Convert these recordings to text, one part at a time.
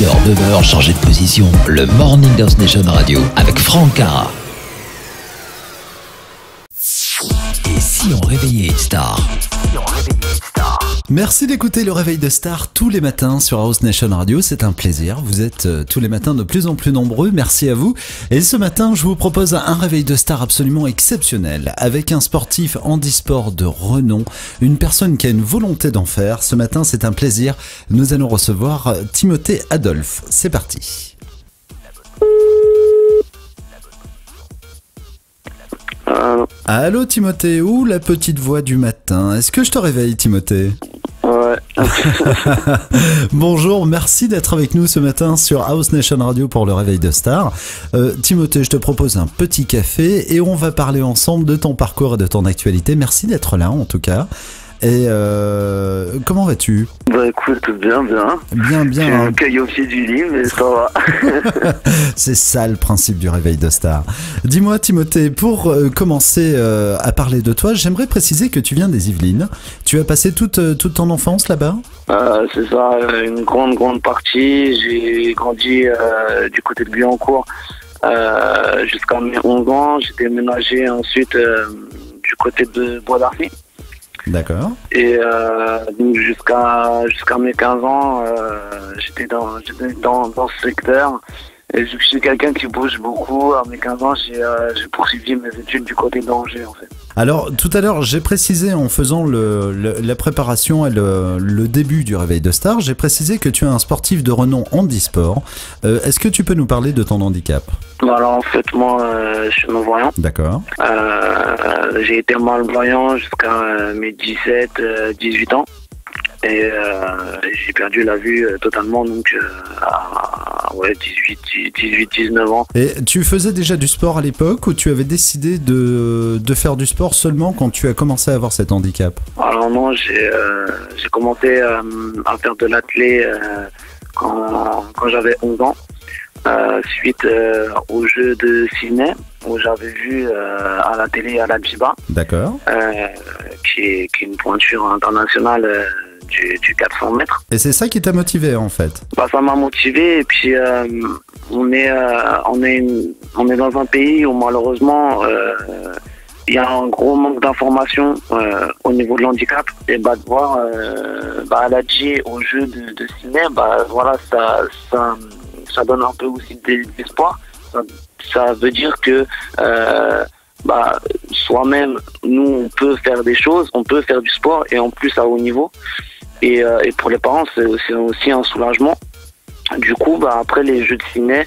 ascenseur demeure changé de position. Le Morning Dance Nation Radio avec Franck Cara. Et si on réveillait une star? Merci d'écouter le Réveil de Star tous les matins sur House Nation Radio, c'est un plaisir. Vous êtes tous les matins de plus en plus nombreux, merci à vous. Et ce matin, je vous propose un Réveil de Star absolument exceptionnel, avec un sportif handisport de renom, une personne qui a une volonté d'en faire. Ce matin, c'est un plaisir. Nous allons recevoir Timothée Adolphe. C'est parti. Allô Timothée, où la petite voix du matin? Est-ce que je te réveille Timothée? Ouais. Bonjour, merci d'être avec nous ce matin sur House Nation Radio pour le Réveil de Star. Timothée, je te propose un petit café et on va parler ensemble de ton parcours et de ton actualité. Merci d'être là en tout cas. Et comment vas-tu? Bah écoute, bien. Bien. J'ai un cueil au pied du lit, mais ça va. C'est ça le principe du Réveil de Star. Dis-moi Timothée, pour commencer à parler de toi, j'aimerais préciser que tu viens des Yvelines. Tu as passé toute ton enfance là-bas? C'est ça, une grande partie. J'ai grandi du côté de Guyancourt jusqu'à mes 11 ans. J'ai déménagé ensuite du côté de Bois d'Arcy. D'accord. Et donc jusqu'à mes 15 ans, j'étais dans ce secteur. Et je suis quelqu'un qui bouge beaucoup. À mes 15 ans, j'ai poursuivi mes études du côté d'Angers, en fait. Alors, tout à l'heure, j'ai précisé en faisant la préparation et le début du Réveil de Star, j'ai précisé que tu es un sportif de renom handisport. Est-ce que tu peux nous parler de ton handicap? Alors, en fait, moi, je suis malvoyant. D'accord. J'ai été malvoyant jusqu'à mes 18 ans. Et j'ai perdu la vue totalement, donc à 18-19 ans. Et tu faisais déjà du sport à l'époque ou tu avais décidé de faire du sport seulement quand tu as commencé à avoir cet handicap? Alors non, j'ai commencé à faire de l'athlé quand j'avais 11 ans, suite au jeu de Sydney, où j'avais vu à la télé à la Djiba. D'accord. Qui est une pointure internationale du 400 mètres. Et c'est ça qui t'a motivé en fait? Ça m'a motivé et puis on est dans un pays où malheureusement il y a un gros manque d'informations au niveau de l'handicap et de voir à la Dji au jeu de Sydney, voilà, ça donne un peu aussi d'espoir. Ça veut dire que soi-même, nous, on peut faire des choses, on peut faire du sport et en plus à haut niveau. Et pour les parents, c'est aussi un soulagement. Du coup, après les Jeux de Sydney,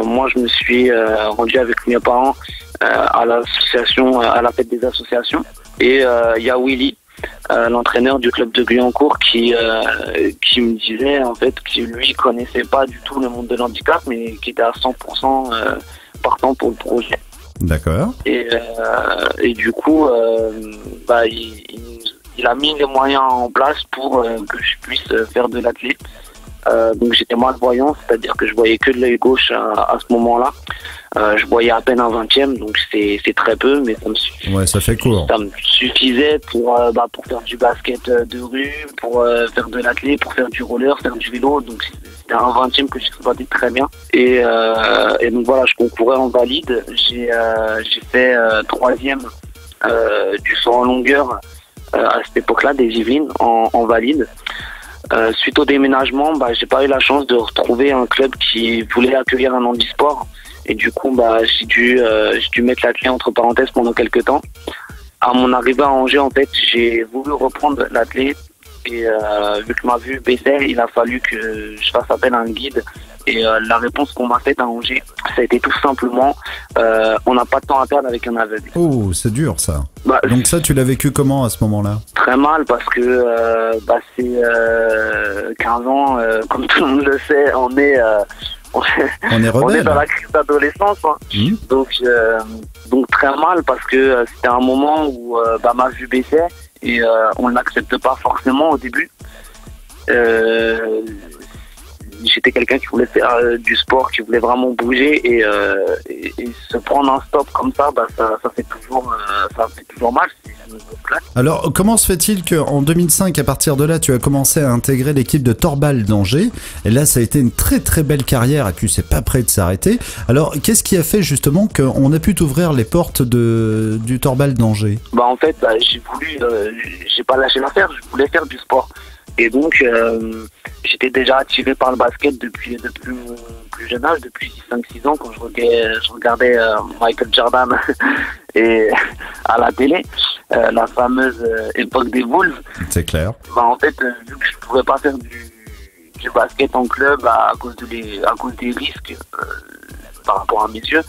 moi, je me suis rendu avec mes parents à l'association, à la fête des associations. Et il y a Willy, l'entraîneur du club de Guyancourt, qui me disait en fait qu'il lui connaissait pas du tout le monde de l'handicap, mais qui était à 100% partant pour le projet. D'accord. Et du coup, il a mis les moyens en place pour que je puisse faire de l'athlète. Donc j'étais malvoyant, c'est-à-dire que je voyais que de l'œil gauche à ce moment-là. Je voyais à peine un 20e, donc c'est très peu, mais ça me suffisait. Ouais, ça fait court. Ça me suffisait pour faire du basket de rue, pour faire de l'athlète, pour faire du roller, faire du vélo. Donc c'était un 20e que j'exploitais très bien. Et donc voilà, je concourais en valide. J'ai fait 3e du saut en longueur à cette époque-là des Yvelines en valide. Suite au déménagement, j'ai pas eu la chance de retrouver un club qui voulait accueillir un handisport. Et du coup, j'ai dû mettre l'athlète entre parenthèses pendant quelques temps. À mon arrivée à Angers, en fait, j'ai voulu reprendre l'athlète. Et vu que ma vue baissait, il a fallu que je fasse appel à un guide. Et la réponse qu'on m'a faite à Angers, ça a été tout simplement on n'a pas de temps à perdre avec un aveugle. Oh, c'est dur ça. Donc ça, tu l'as vécu comment à ce moment-là? Très mal parce que c'est 15 ans, comme tout le monde le sait, on est rebelle. On est dans la crise d'adolescence. Hein. Donc très mal parce que c'était un moment où ma vue baissait et on ne l'accepte pas forcément au début. j'étais quelqu'un qui voulait faire du sport, qui voulait vraiment bouger et se prendre un stop comme ça, ça fait toujours mal. C'est une grosse claque. Alors, comment se fait-il qu'en 2005, à partir de là, tu as commencé à intégrer l'équipe de Torbal d'Angers? Et là, ça a été une très très belle carrière et puis c'est pas prêt de s'arrêter. Alors, qu'est-ce qui a fait justement qu'on a pu t'ouvrir les portes du Torbal d'Angers? En fait, j'ai pas lâché l'affaire, je voulais faire du sport. Et donc, j'étais déjà attiré par le basket depuis mon plus jeune âge, depuis 5-6 ans, quand je regardais Michael Jordan et à la télé, la fameuse époque des Bulls. C'est clair. En fait, vu que je pouvais pas faire du basket en club à cause des risques par rapport à mes yeux,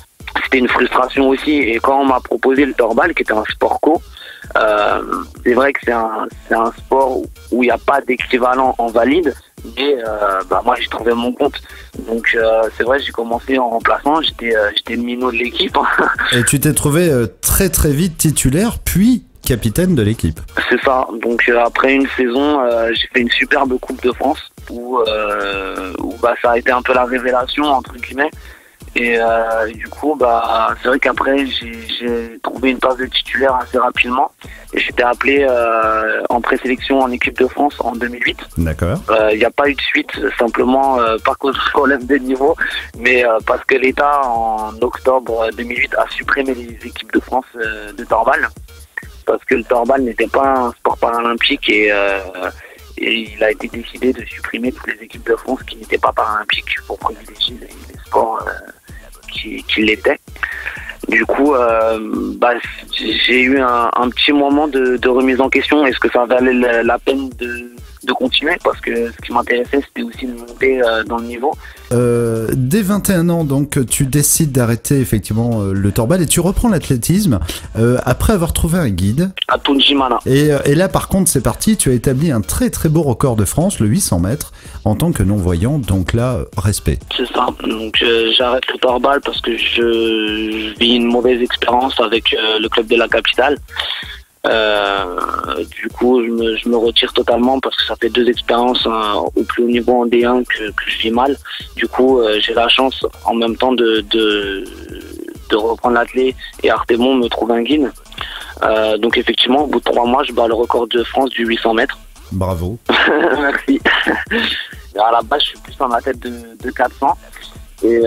c'était une frustration aussi. Et quand on m'a proposé le Torbal, qui était un sport co, c'est vrai que c'est un sport où il n'y a pas d'équivalent en valide, mais moi j'ai trouvé mon compte. Donc c'est vrai, j'ai commencé en remplaçant, j'étais le minot de l'équipe. Et tu t'es trouvé très très vite titulaire, puis capitaine de l'équipe. C'est ça. Donc après une saison, j'ai fait une superbe Coupe de France où ça a été un peu la révélation entre guillemets. Et du coup, c'est vrai qu'après, j'ai trouvé une place de titulaire assez rapidement. Et j'étais appelé en présélection en équipe de France en 2008. D'accord. Il n'y a pas eu de suite, simplement pas cause de problème de niveau, mais parce que l'État, en octobre 2008, a supprimé les équipes de France de Torbal. Parce que le Torbal n'était pas un sport paralympique et il a été décidé de supprimer toutes les équipes de France qui n'étaient pas paralympiques pour privilégier les sports qui l'étaient. Du coup, j'ai eu un petit moment de remise en question. Est-ce que ça valait la peine de continuer? Parce que ce qui m'intéressait, c'était aussi de monter dans le niveau. Dès 21 ans, donc, tu décides d'arrêter effectivement le Torbal et tu reprends l'athlétisme après avoir trouvé un guide. À Tunjimana. Et là, par contre, c'est parti. Tu as établi un très très beau record de France, le 800 mètres, en tant que non-voyant. Donc là, respect. C'est ça. Donc j'arrête le Torbal parce que je vis une mauvaise expérience avec le club de la capitale. Du coup, je me retire totalement parce que ça fait 2 expériences au plus haut niveau en D1 que je vis mal. Du coup, j'ai la chance en même temps de reprendre l'athlé et Artemon me trouve un guide. Donc effectivement, au bout de 3 mois, je bats le record de France du 800 mètres. Bravo. Merci. À la base, je suis plus en ma tête de 400. Et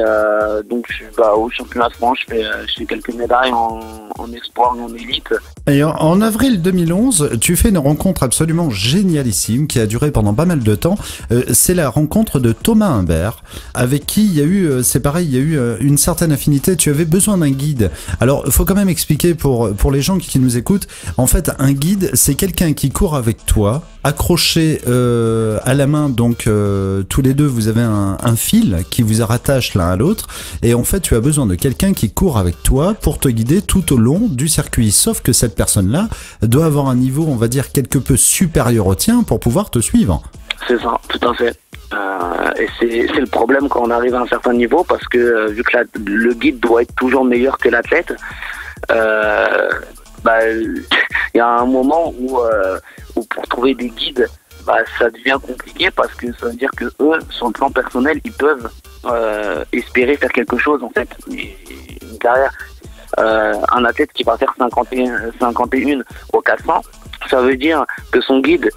donc je suis au championnat de France, je fais quelques médailles en espoir et en élite. Et en avril 2011, tu fais une rencontre absolument génialissime qui a duré pendant pas mal de temps. C'est la rencontre de Thomas Humbert, avec qui il y a eu, c'est pareil, il y a eu une certaine affinité. Tu avais besoin d'un guide. Alors, il faut quand même expliquer pour les gens qui nous écoutent. En fait, un guide, c'est quelqu'un qui court avec toi, accroché à la main. Donc, tous les deux, vous avez un fil qui vous rattache l'un à l'autre. Et en fait, tu as besoin de quelqu'un qui court avec toi pour te guider tout au long du circuit. Sauf que cette personne-là doit avoir un niveau, on va dire, quelque peu supérieur au tien pour pouvoir te suivre. C'est ça, tout à fait. Et c'est le problème quand on arrive à un certain niveau, parce que vu que le guide doit être toujours meilleur que l'athlète, il y a un moment où pour trouver des guides, ça devient compliqué, parce que ça veut dire que eux, sur le plan personnel, ils peuvent espérer faire quelque chose, en fait, une carrière. Un athlète qui va faire 51 au 400, ça veut dire que son guide,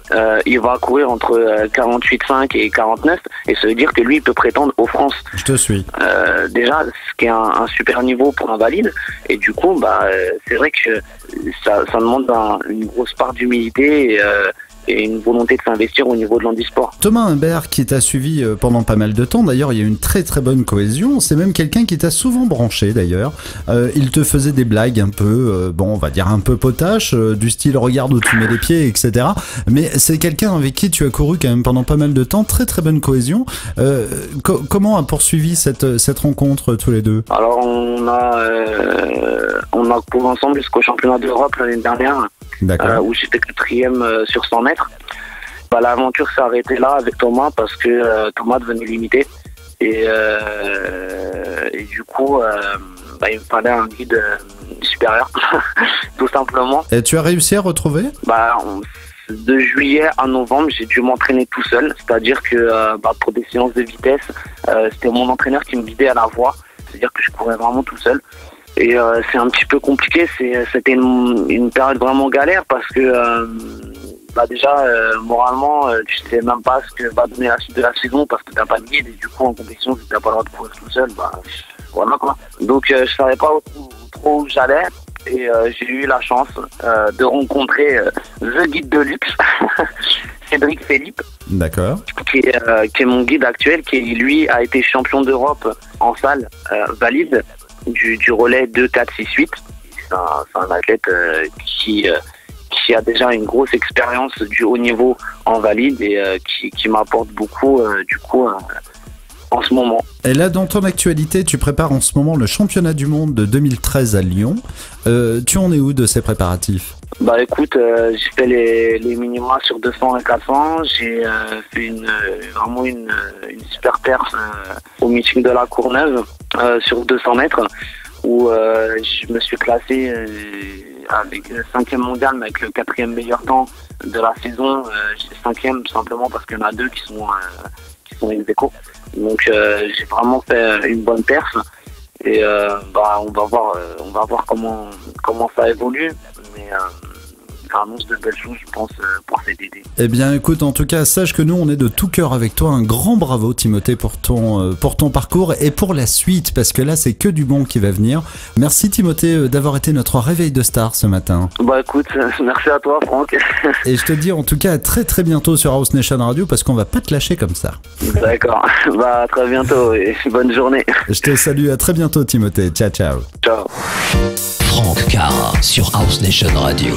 il va courir entre 48,5 et 49, et ça veut dire que lui, il peut prétendre aux France. Je te suis. Déjà, ce qui est un super niveau pour un valide, et du coup, c'est vrai que ça demande une grosse part d'humilité et une volonté de s'investir au niveau de l'handisport. Thomas Humbert, qui t'a suivi pendant pas mal de temps, d'ailleurs il y a une très très bonne cohésion, c'est même quelqu'un qui t'a souvent branché d'ailleurs. Il te faisait des blagues un peu, on va dire un peu potaches, du style regarde où tu mets les pieds, etc. Mais c'est quelqu'un avec qui tu as couru quand même pendant pas mal de temps, très très bonne cohésion. Comment a poursuivi cette rencontre tous les deux? Alors on a couru ensemble jusqu'au championnat d'Europe l'année dernière, où j'étais 4e sur 100 mètres. L'aventure s'est arrêtée là avec Thomas, parce que Thomas devenait limité, et du coup il me fallait un guide supérieur tout simplement. Et tu as réussi à retrouver? de juillet à novembre, j'ai dû m'entraîner tout seul. C'est-à-dire que pour des séances de vitesse, c'était mon entraîneur qui me guidait à la voie. C'est-à-dire que je courais vraiment tout seul. Et c'est un petit peu compliqué. C'était une période vraiment galère parce que déjà, moralement, tu sais même pas ce que va donner la suite de la saison parce que t'as pas de guide. Et du coup, en compétition, si t'as pas le droit de courir tout seul, voilà quoi. Donc, je savais pas trop où j'allais. Et j'ai eu la chance de rencontrer le guide de luxe, Cédric Philippe. D'accord. Qui est mon guide actuel, qui lui a été champion d'Europe en salle valide du relais 2, 4, 6, 8. C'est un athlète qui a déjà une grosse expérience du haut niveau en valide et qui m'apporte beaucoup en ce moment. Et là, dans ton actualité, tu prépares en ce moment le championnat du monde de 2013 à Lyon. Tu en es où de ces préparatifs ? Écoute, j'ai fait les minima sur 200 et 400. J'ai fait vraiment une super perf au meeting de la Courneuve sur 200 mètres où je me suis classé avec le 5e mondial, mais avec le 4e meilleur temps de la saison. J'ai 5e tout simplement parce qu'il y en a 2 qui sont ex-aequo. Donc j'ai vraiment fait une bonne perf et on va voir comment ça évolue, mais ça annonce de belles choses, je pense, pour CDD. Eh bien écoute, en tout cas, sache que nous on est de tout cœur avec toi. Un grand bravo Timothée pour ton parcours et pour la suite, parce que là c'est que du bon qui va venir. Merci Timothée d'avoir été notre réveil de star ce matin. Écoute, merci à toi Franck. Et je te dis en tout cas à très très bientôt sur House Nation Radio, parce qu'on va pas te lâcher comme ça. D'accord, à très bientôt et bonne journée. Je te salue, à très bientôt Timothée. Ciao ciao. Ciao. Franck Cara sur House Nation Radio.